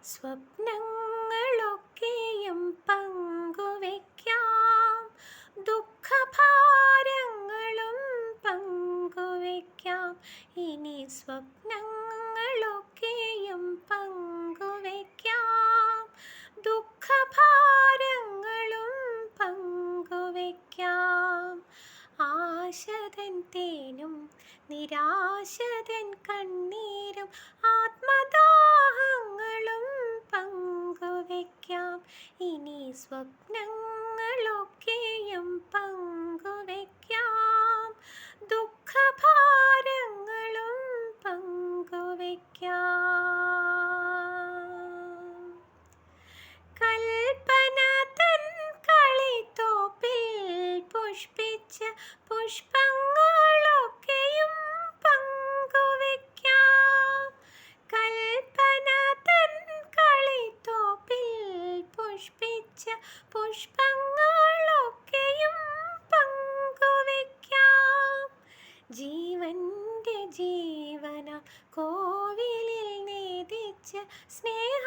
സ്വപ്നങ്ങളൊക്കെയും പങ്കുവയ്ക്കാം, ദുഃഖഭാരങ്ങളും പങ്കുവയ്ക്കാം. ഇനി സ്വപ്നങ്ങളൊക്കെയും പങ്കുവയ്ക്കാം, ദുഃഖഭാരങ്ങളും പങ്കുവയ്ക്കാം. ആശതൻ തേനും നിരാശതൻ കണ്ണീരും ആത്മദാഹങ്ങളും പങ്കുവയ്ക്കാം. ഇനി സ്വപ്നങ്ങളൊക്കെയും പങ്കുവയ്ക്കാം, ദുഃഖഭാരങ്ങളും പങ്കുവയ്ക്കാം. കൽപ്പന തൻ കളിത്തോപ്പിൽ പുഷ്പിച്ച പുഷ്പങ്ങളൊക്കെയും പങ്കുവയ്ക്കാം. കൽപ്പന തൻ കളിത്തോപ്പിൽ പുഷ്പിച്ച പുഷ്പങ്ങളൊക്കെയും പങ്കുവയ്ക്കാം. ജീവന്റെ ജീവന കോവിലിൽ നേദിച്ച സ്നേഹ